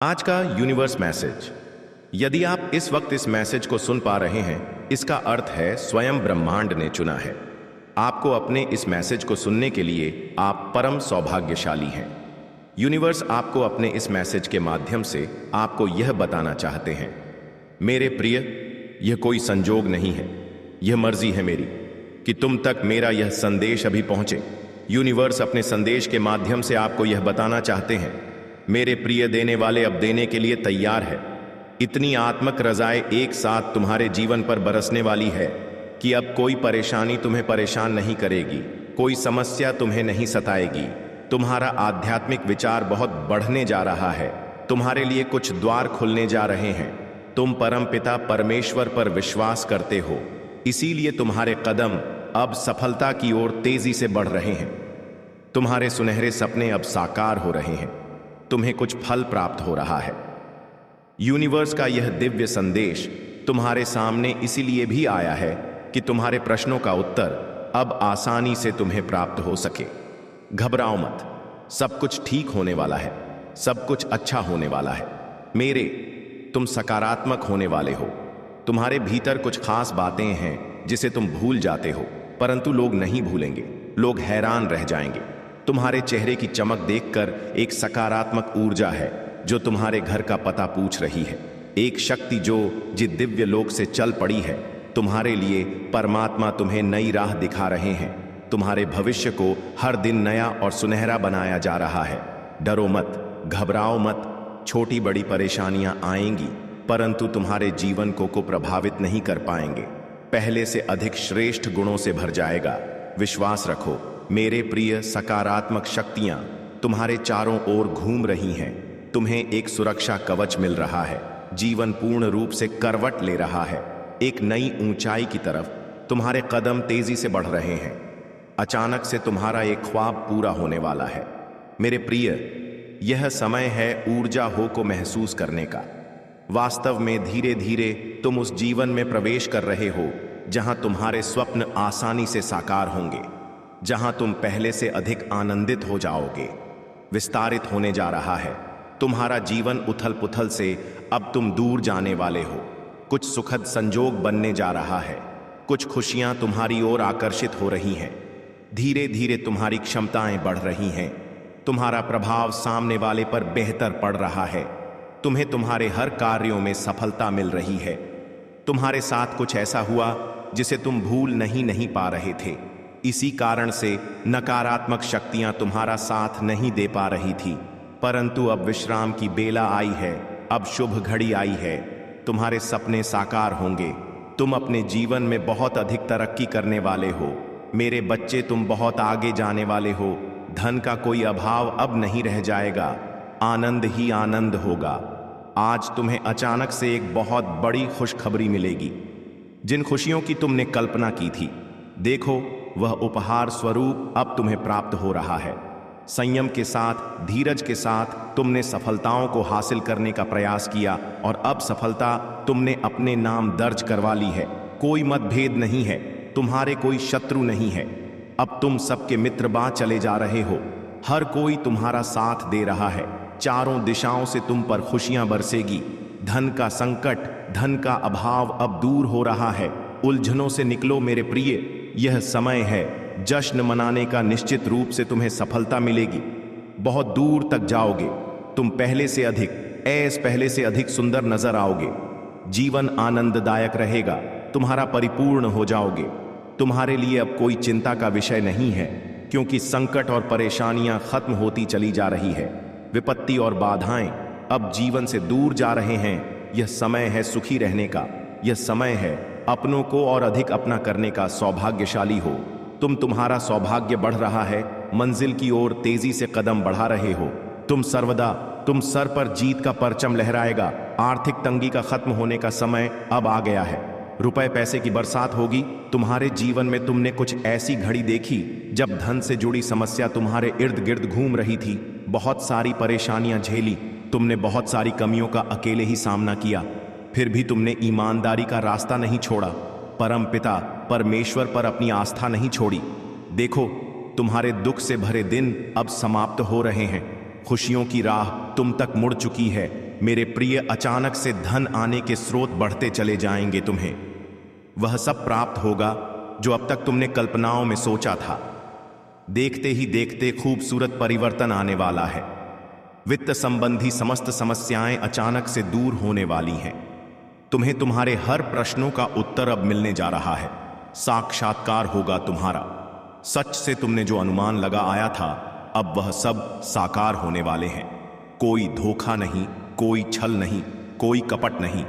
आज का universe message. यदि आप इस वक्त इस मैसेज को सुन पा रहे हैं, इसका अर्थ है स्वयं ब्रह्मांड ने चुना है आपको अपने इस मैसेज को सुनने के लिए। आप परम सौभाग्यशाली हैं। यूनिवर्स आपको अपने इस मैसेज के माध्यम से आपको यह बताना चाहते हैं, मेरे प्रिय, यह कोई संजोग नहीं है, यह मर्जी है मेरी कि तुम तक मेरा यह संदेश अभी पहुंचे। यूनिवर्स अपने संदेश के माध्यम से आपको यह बताना चाहते हैं, मेरे प्रिय, देने वाले अब देने के लिए तैयार है। इतनी आत्मक रज़ाएं एक साथ तुम्हारे जीवन पर बरसने वाली है कि अब कोई परेशानी तुम्हें परेशान नहीं करेगी, कोई समस्या तुम्हें नहीं सताएगी। तुम्हारा आध्यात्मिक विचार बहुत बढ़ने जा रहा है, तुम्हारे लिए कुछ द्वार खुलने जा रहे हैं। तुम परमपिता परमेश्वर पर विश्वास करते हो, इसीलिए तुम्हारे कदम अब सफलता की ओर तेजी से बढ़ रहे हैं। तुम्हारे सुनहरे सपने अब साकार हो रहे हैं, तुम्हें कुछ फल प्राप्त हो रहा है। यूनिवर्स का यह दिव्य संदेश तुम्हारे सामने इसीलिए भी आया है कि तुम्हारे प्रश्नों का उत्तर अब आसानी से तुम्हें प्राप्त हो सके। घबराओ मत, सब कुछ ठीक होने वाला है, सब कुछ अच्छा होने वाला है। मेरे, तुम सकारात्मक होने वाले हो। तुम्हारे भीतर कुछ खास बातें हैं जिसे तुम भूल जाते हो, परंतु लोग नहीं भूलेंगे, लोग हैरान रह जाएंगे। तुम्हारे चेहरे की चमक देखकर एक सकारात्मक ऊर्जा है जो तुम्हारे घर का पता पूछ रही है। एक शक्ति जो दिव्य लोक से चल पड़ी है। तुम्हारे लिए परमात्मा तुम्हें नई राह दिखा रहे हैं। तुम्हारे भविष्य को हर दिन नया और सुनहरा बनाया जा रहा है। डरो मत, घबराओ मत। छोटी बड़ी परेशानियां आएंगी, परंतु तुम्हारे जीवन को प्रभावित नहीं कर पाएंगे। पहले से अधिक श्रेष्ठ गुणों से भर जाएगा। विश्वास रखो मेरे प्रिय। सकारात्मक शक्तियां तुम्हारे चारों ओर घूम रही हैं। तुम्हें एक सुरक्षा कवच मिल रहा है। जीवन पूर्ण रूप से करवट ले रहा है। एक नई ऊंचाई की तरफ तुम्हारे कदम तेजी से बढ़ रहे हैं। अचानक से तुम्हारा एक ख्वाब पूरा होने वाला है। मेरे प्रिय, यह समय है ऊर्जा हो को महसूस करने का। वास्तव में धीरे धीरे तुम उस जीवन में प्रवेश कर रहे हो जहां तुम्हारे स्वप्न आसानी से साकार होंगे, जहां तुम पहले से अधिक आनंदित हो जाओगे। विस्तारित होने जा रहा है तुम्हारा जीवन। उथल पुथल से अब तुम दूर जाने वाले हो। कुछ सुखद संजोग बनने जा रहा है। कुछ खुशियां तुम्हारी ओर आकर्षित हो रही हैं। धीरे धीरे तुम्हारी क्षमताएं बढ़ रही हैं। तुम्हारा प्रभाव सामने वाले पर बेहतर पड़ रहा है। तुम्हें तुम्हारे हर कार्यों में सफलता मिल रही है। तुम्हारे साथ कुछ ऐसा हुआ जिसे तुम भूल नहीं पा रहे थे। इसी कारण से नकारात्मक शक्तियां तुम्हारा साथ नहीं दे पा रही थी, परंतु अब विश्राम की बेला आई है। अब शुभ घड़ी आई है। तुम्हारे सपने साकार होंगे। तुम अपने जीवन में बहुत अधिक तरक्की करने वाले हो। मेरे बच्चे, तुम बहुत आगे जाने वाले हो। धन का कोई अभाव अब नहीं रह जाएगा। आनंद ही आनंद होगा। आज तुम्हें अचानक से एक बहुत बड़ी खुशखबरी मिलेगी। जिन खुशियों की तुमने कल्पना की थी, देखो वह उपहार स्वरूप अब तुम्हें प्राप्त हो रहा है। संयम के साथ, धीरज के साथ तुमने सफलताओं को हासिल करने का प्रयास किया और अब सफलता तुमने अपने नाम दर्ज करवा ली है। कोई मतभेद नहीं है, तुम्हारे कोई शत्रु नहीं है। अब तुम सबके मित्र बन चले जा रहे हो। हर कोई तुम्हारा साथ दे रहा है। चारों दिशाओं से तुम पर खुशियां बरसेगी। धन का संकट, धन का अभाव अब दूर हो रहा है। उलझनों से निकलो मेरे प्रिय। यह समय है जश्न मनाने का। निश्चित रूप से तुम्हें सफलता मिलेगी। बहुत दूर तक जाओगे। तुम पहले से अधिक सुंदर नजर आओगे। जीवन आनंददायक रहेगा। तुम्हारा परिपूर्ण हो जाओगे। तुम्हारे लिए अब कोई चिंता का विषय नहीं है, क्योंकि संकट और परेशानियां खत्म होती चली जा रही है। विपत्ति और बाधाएं अब जीवन से दूर जा रहे हैं। यह समय है सुखी रहने का। यह समय है अपनों को और अधिक अपना करने का। सौभाग्यशाली हो तुम। तुम्हारा सौभाग्य बढ़ रहा है। मंजिल की ओर तेजी से कदम बढ़ा रहे हो। तुम सर पर जीत का परचम लहराएगा। आर्थिक तंगी का खत्म होने का समय अब आ गया है। रुपए पैसे की बरसात होगी। तुम्हारे जीवन में तुमने कुछ ऐसी घड़ी देखी जब धन से जुड़ी समस्या तुम्हारे इर्द गिर्द घूम रही थी। बहुत सारी परेशानियां झेली। तुमने बहुत सारी कमियों का अकेले ही सामना किया, फिर भी तुमने ईमानदारी का रास्ता नहीं छोड़ा। परम पिता परमेश्वर पर अपनी आस्था नहीं छोड़ी। देखो, तुम्हारे दुख से भरे दिन अब समाप्त हो रहे हैं। खुशियों की राह तुम तक मुड़ चुकी है। मेरे प्रिय, अचानक से धन आने के स्रोत बढ़ते चले जाएंगे। तुम्हें वह सब प्राप्त होगा जो अब तक तुमने कल्पनाओं में सोचा था। देखते ही देखते खूबसूरत परिवर्तन आने वाला है। वित्त संबंधी समस्त समस्याएं अचानक से दूर होने वाली हैं। तुम्हें तुम्हारे हर प्रश्नों का उत्तर अब मिलने जा रहा है। साक्षात्कार होगा तुम्हारा। सच से तुमने जो अनुमान लगा आया था, अब वह सब साकार होने वाले हैं। कोई धोखा नहीं, कोई छल नहीं, कोई कपट नहीं।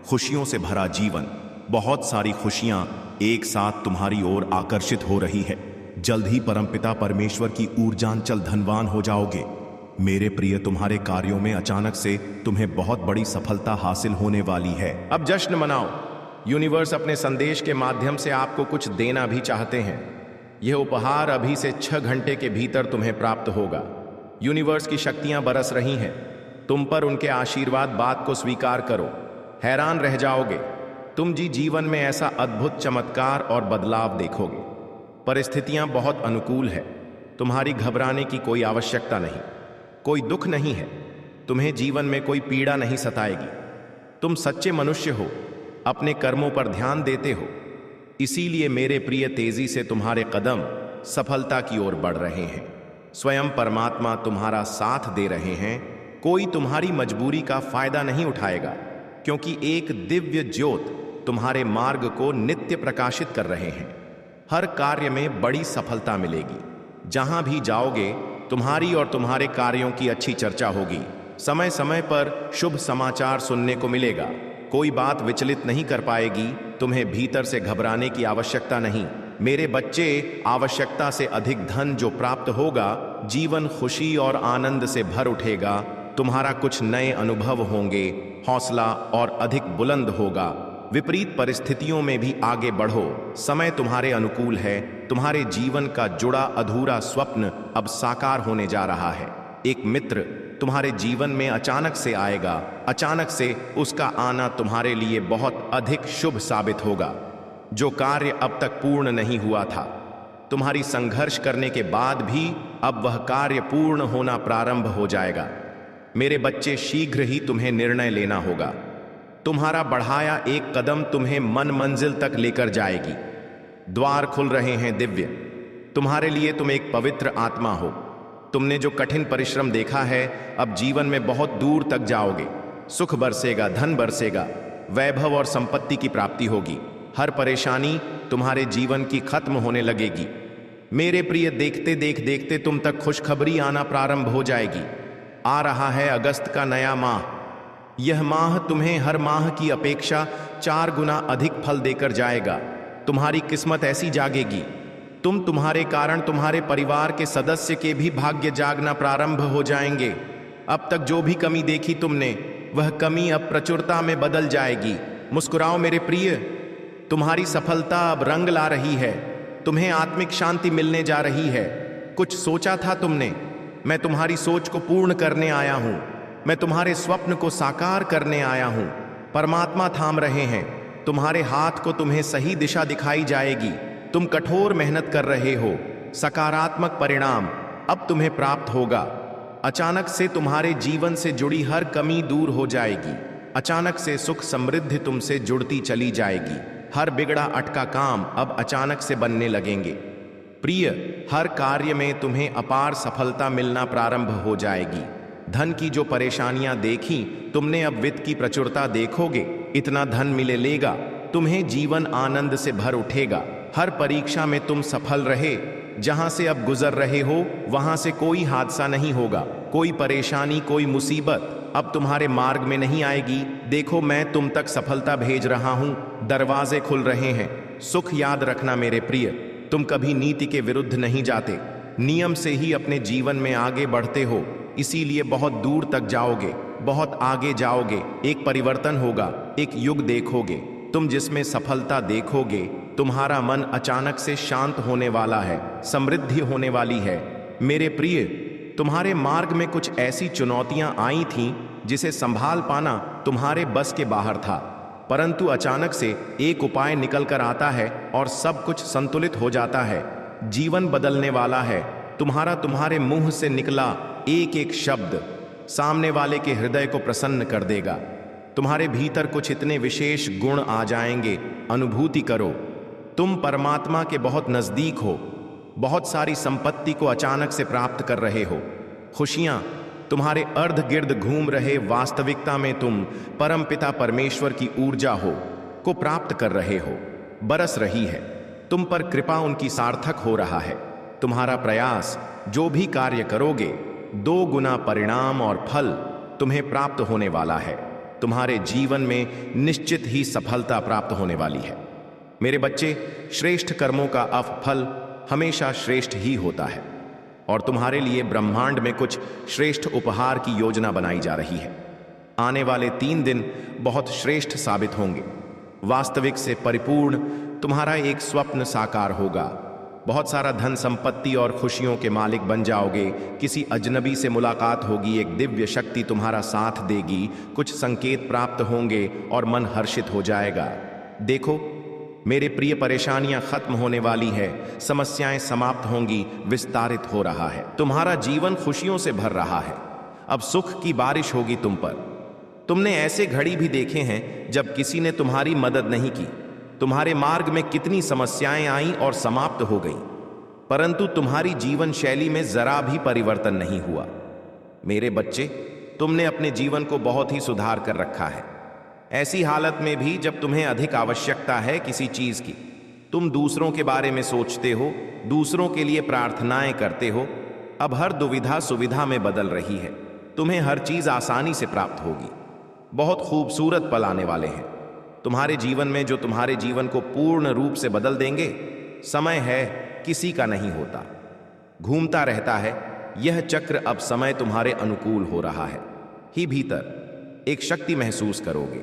खुशियों से भरा जीवन, बहुत सारी खुशियां एक साथ तुम्हारी ओर आकर्षित हो रही है। जल्द ही परमपिता परमेश्वर की ऊर्जांचल धनवान हो जाओगे। मेरे प्रिय, तुम्हारे कार्यों में अचानक से तुम्हें बहुत बड़ी सफलता हासिल होने वाली है। अब जश्न मनाओ। यूनिवर्स अपने संदेश के माध्यम से आपको कुछ देना भी चाहते हैं। यह उपहार अभी से 6 घंटे के भीतर तुम्हें प्राप्त होगा। यूनिवर्स की शक्तियां बरस रही हैं तुम पर। उनके आशीर्वाद बात को स्वीकार करो। हैरान रह जाओगे। तुम जीवन में ऐसा अद्भुत चमत्कार और बदलाव देखोगे। परिस्थितियां बहुत अनुकूल है। तुम्हारी घबराने की कोई आवश्यकता नहीं। कोई दुख नहीं है। तुम्हें जीवन में कोई पीड़ा नहीं सताएगी। तुम सच्चे मनुष्य हो, अपने कर्मों पर ध्यान देते हो। इसीलिए मेरे प्रिय, तेजी से तुम्हारे कदम सफलता की ओर बढ़ रहे हैं। स्वयं परमात्मा तुम्हारा साथ दे रहे हैं। कोई तुम्हारी मजबूरी का फायदा नहीं उठाएगा, क्योंकि एक दिव्य ज्योत तुम्हारे मार्ग को नित्य प्रकाशित कर रहे हैं। हर कार्य में बड़ी सफलता मिलेगी। जहां भी जाओगे, तुम्हारी और तुम्हारे कार्यों की अच्छी चर्चा होगी। समय समय पर शुभ समाचार सुनने को मिलेगा। कोई बात विचलित नहीं कर पाएगी। तुम्हें भीतर से घबराने की आवश्यकता नहीं। मेरे बच्चे, आवश्यकता से अधिक धन जो प्राप्त होगा, जीवन खुशी और आनंद से भर उठेगा। तुम्हारा कुछ नए अनुभव होंगे। हौसला और अधिक बुलंद होगा। विपरीत परिस्थितियों में भी आगे बढ़ो। समय तुम्हारे अनुकूल है। तुम्हारे जीवन का जुड़ा अधूरा स्वप्न अब साकार होने जा रहा है। एक मित्र तुम्हारे जीवन में अचानक से आएगा। अचानक से उसका आना तुम्हारे लिए बहुत अधिक शुभ साबित होगा। जो कार्य अब तक पूर्ण नहीं हुआ था, तुम्हारी संघर्ष करने के बाद भी अब वह कार्य पूर्ण होना प्रारंभ हो जाएगा। मेरे बच्चे, शीघ्र ही तुम्हें निर्णय लेना होगा। तुम्हारा बढ़ाया एक कदम तुम्हें मन मंजिल तक लेकर जाएगी। द्वार खुल रहे हैं दिव्य। तुम्हारे लिए तुम एक पवित्र आत्मा हो। तुमने जो कठिन परिश्रम देखा है, अब जीवन में बहुत दूर तक जाओगे। सुख बरसेगा, धन बरसेगा, वैभव और संपत्ति की प्राप्ति होगी। हर परेशानी तुम्हारे जीवन की खत्म होने लगेगी। मेरे प्रिय, देखते देखते तुम तक खुशखबरी आना प्रारंभ हो जाएगी। आ रहा है अगस्त का नया माह। यह माह तुम्हें हर माह की अपेक्षा 4 गुना अधिक फल देकर जाएगा। तुम्हारी किस्मत ऐसी जागेगी। तुम्हारे कारण तुम्हारे परिवार के सदस्य के भी भाग्य जागना प्रारंभ हो जाएंगे। अब तक जो भी कमी देखी तुमने, वह कमी अब प्रचुरता में बदल जाएगी। मुस्कुराओ मेरे प्रिय, तुम्हारी सफलता अब रंग ला रही है। तुम्हें आत्मिक शांति मिलने जा रही है। कुछ सोचा था तुमने, मैं तुम्हारी सोच को पूर्ण करने आया हूं। मैं तुम्हारे स्वप्न को साकार करने आया हूं। परमात्मा थाम रहे हैं तुम्हारे हाथ को। तुम्हें सही दिशा दिखाई जाएगी। तुम कठोर मेहनत कर रहे हो। सकारात्मक परिणाम अब तुम्हें प्राप्त होगा। अचानक से तुम्हारे जीवन से जुड़ी हर कमी दूर हो जाएगी। अचानक से सुख समृद्धि तुमसे जुड़ती चली जाएगी। हर बिगड़ा अटका काम अब अचानक से बनने लगेंगे। प्रिय, हर कार्य में तुम्हें अपार सफलता मिलना प्रारंभ हो जाएगी। धन की जो परेशानियां देखी तुमने, अब वित्त की प्रचुरता देखोगे। इतना धन मिलेगा, तुम्हें जीवन आनंद से भर उठेगा। हर परीक्षा में तुम सफल रहे। जहां से अब गुजर रहे हो, वहां से कोई हादसा नहीं होगा। कोई परेशानी, कोई मुसीबत अब तुम्हारे मार्ग में नहीं आएगी। देखो, मैं तुम तक सफलता भेज रहा हूं। दरवाजे खुल रहे हैं। सुख याद रखना मेरे प्रिय, तुम कभी नीति के विरुद्ध नहीं जाते। नियम से ही अपने जीवन में आगे बढ़ते हो। इसीलिए बहुत दूर तक जाओगे, बहुत आगे जाओगे। एक परिवर्तन होगा, एक युग देखोगे तुम, जिसमें सफलता देखोगे। तुम्हारा मन अचानक से शांत होने वाला है। समृद्धि होने वाली है। मेरे प्रिय, तुम्हारे मार्ग में कुछ ऐसी चुनौतियां आई थीं जिसे संभाल पाना तुम्हारे बस के बाहर था। परंतु अचानक से एक उपाय निकल कर आता है और सब कुछ संतुलित हो जाता है। जीवन बदलने वाला है। तुम्हारे मुंह से निकला एक एक शब्द सामने वाले के हृदय को प्रसन्न कर देगा। तुम्हारे भीतर कुछ इतने विशेष गुण आ जाएंगे, अनुभूति करो, तुम परमात्मा के बहुत नजदीक हो। बहुत सारी संपत्ति को अचानक से प्राप्त कर रहे हो। खुशियां तुम्हारे अर्ध गिर्द घूम रहे, वास्तविकता में तुम परमपिता परमेश्वर की ऊर्जा को प्राप्त कर रहे हो। बरस रही है, तुम पर कृपा उनकी सार्थक हो रहा है। तुम्हारा प्रयास, जो भी कार्य करोगे, 2 गुना परिणाम और फल तुम्हें प्राप्त होने वाला है। तुम्हारे जीवन में निश्चित ही सफलता प्राप्त होने वाली है। मेरे बच्चे, श्रेष्ठ कर्मों का फल हमेशा श्रेष्ठ ही होता है और तुम्हारे लिए ब्रह्मांड में कुछ श्रेष्ठ उपहार की योजना बनाई जा रही है। आने वाले 3 दिन बहुत श्रेष्ठ साबित होंगे। वास्तविक से परिपूर्ण तुम्हारा एक स्वप्न साकार होगा। बहुत सारा धन संपत्ति और खुशियों के मालिक बन जाओगे। किसी अजनबी से मुलाकात होगी, एक दिव्य शक्ति तुम्हारा साथ देगी, कुछ संकेत प्राप्त होंगे और मन हर्षित हो जाएगा। देखो मेरे प्रिय, परेशानियां खत्म होने वाली है, समस्याएं समाप्त होंगी, विस्तारित हो रहा है। तुम्हारा जीवन खुशियों से भर रहा है। अब सुख की बारिश होगी तुम पर। तुमने ऐसे घड़ी भी देखे हैं जब किसी ने तुम्हारी मदद नहीं की। तुम्हारे मार्ग में कितनी समस्याएं आईं और समाप्त हो गईं, परंतु तुम्हारी जीवन शैली में जरा भी परिवर्तन नहीं हुआ। मेरे बच्चे, तुमने अपने जीवन को बहुत ही सुधार कर रखा है। ऐसी हालत में भी जब तुम्हें अधिक आवश्यकता है किसी चीज की, तुम दूसरों के बारे में सोचते हो, दूसरों के लिए प्रार्थनाएं करते हो। अब हर दुविधा सुविधा में बदल रही है। तुम्हें हर चीज आसानी से प्राप्त होगी। बहुत खूबसूरत पल आने वाले हैं तुम्हारे जीवन में, जो तुम्हारे जीवन को पूर्ण रूप से बदल देंगे। समय है, किसी का नहीं होता, घूमता रहता है। यह चक्र अब समय तुम्हारे अनुकूल हो रहा है। ही भीतर एक शक्ति महसूस करोगे।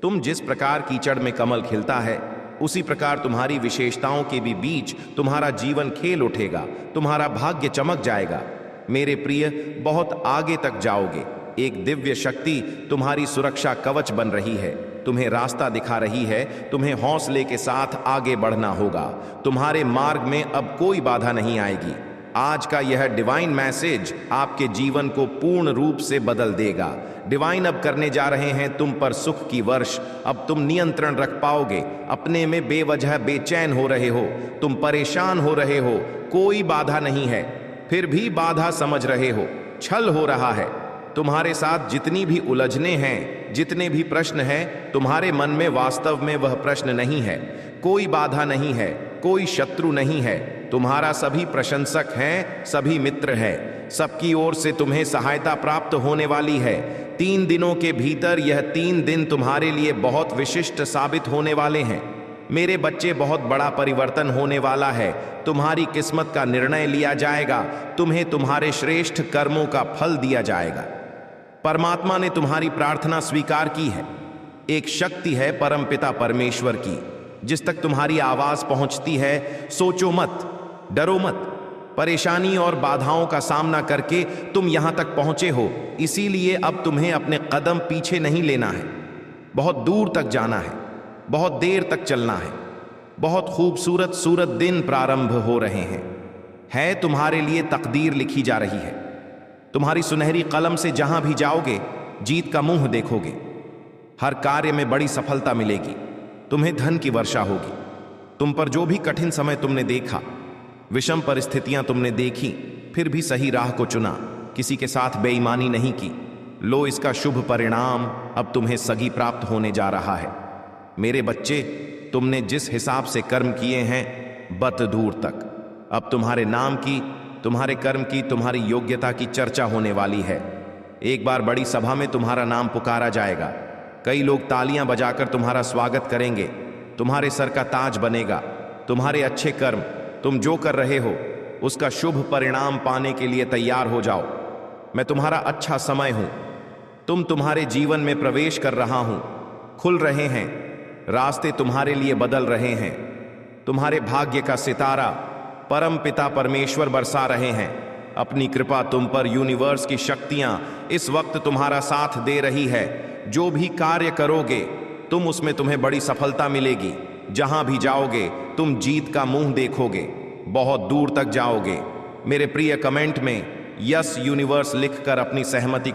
तुम जिस प्रकार कीचड़ में कमल खिलता है, उसी प्रकार तुम्हारी विशेषताओं के भी बीच तुम्हारा जीवन खेल उठेगा। तुम्हारा भाग्य चमक जाएगा। मेरे प्रिय, बहुत आगे तक जाओगे। एक दिव्य शक्ति तुम्हारी सुरक्षा कवच बन रही है, तुम्हें रास्ता दिखा रही है। तुम्हें हौसले के साथ आगे बढ़ना होगा। तुम्हारे मार्ग में अब कोई बाधा नहीं आएगी। आज का यह डिवाइन मैसेज आपके जीवन को पूर्ण रूप से बदल देगा। डिवाइन अब करने जा रहे हैं तुम पर सुख की वर्ष। अब तुम नियंत्रण रख पाओगे। अपने में बेवजह बेचैन हो रहे हो, तुम परेशान हो रहे हो, कोई बाधा नहीं है, फिर भी बाधा समझ रहे हो, छल हो रहा है। तुम्हारे साथ जितनी भी उलझने हैं, जितने भी प्रश्न हैं, तुम्हारे मन में वास्तव में वह प्रश्न नहीं है। कोई बाधा नहीं है, कोई शत्रु नहीं है। तुम्हारा सभी प्रशंसक हैं, सभी मित्र हैं। सबकी ओर से तुम्हें सहायता प्राप्त होने वाली है। 3 दिनों के भीतर यह 3 दिन तुम्हारे लिए बहुत विशिष्ट साबित होने वाले हैं। मेरे बच्चे, बहुत बड़ा परिवर्तन होने वाला है। तुम्हारी किस्मत का निर्णय लिया जाएगा। तुम्हें तुम्हारे श्रेष्ठ कर्मों का फल दिया जाएगा। परमात्मा ने तुम्हारी प्रार्थना स्वीकार की है। एक शक्ति है परमपिता परमेश्वर की, जिस तक तुम्हारी आवाज पहुंचती है। सोचो मत, डरो मत। परेशानी और बाधाओं का सामना करके तुम यहां तक पहुंचे हो, इसीलिए अब तुम्हें अपने कदम पीछे नहीं लेना है। बहुत दूर तक जाना है, बहुत देर तक चलना है। बहुत खूबसूरत दिन प्रारंभ हो रहे हैं। तुम्हारे लिए तकदीर लिखी जा रही है। तुम्हारी सुनहरी कलम से जहां भी जाओगे, जीत का मुंह देखोगे। हर कार्य में बड़ी सफलता मिलेगी। तुम्हें धन की वर्षा होगी। तुम पर जो भी कठिन समय तुमने देखा, विषम परिस्थितियां तुमने देखी, फिर भी सही राह को चुना, किसी के साथ बेईमानी नहीं की। लो, इसका शुभ परिणाम अब तुम्हें सगी प्राप्त होने जा रहा है। मेरे बच्चे, तुमने जिस हिसाब से कर्म किए हैं, बत दूर तक अब तुम्हारे नाम की, तुम्हारे कर्म की, तुम्हारी योग्यता की चर्चा होने वाली है। एक बार बड़ी सभा में तुम्हारा नाम पुकारा जाएगा। कई लोग तालियां बजाकर तुम्हारा स्वागत करेंगे। तुम्हारे सर का ताज बनेगा। तुम्हारे अच्छे कर्म, तुम जो कर रहे हो, उसका शुभ परिणाम पाने के लिए तैयार हो जाओ। मैं तुम्हारा अच्छा समय हूं। तुम्हारे जीवन में प्रवेश कर रहा हूं। खुल रहे हैं रास्ते, तुम्हारे लिए बदल रहे हैं। तुम्हारे भाग्य का सितारा परम पिता परमेश्वर बरसा रहे हैं अपनी कृपा तुम पर। यूनिवर्स की शक्तियां इस वक्त तुम्हारा साथ दे रही है। जो भी कार्य करोगे तुम, उसमें तुम्हें बड़ी सफलता मिलेगी। जहां भी जाओगे तुम जीत का मुंह देखोगे। बहुत दूर तक जाओगे। मेरे प्रिय, कमेंट में यस यूनिवर्स लिखकर अपनी सहमति को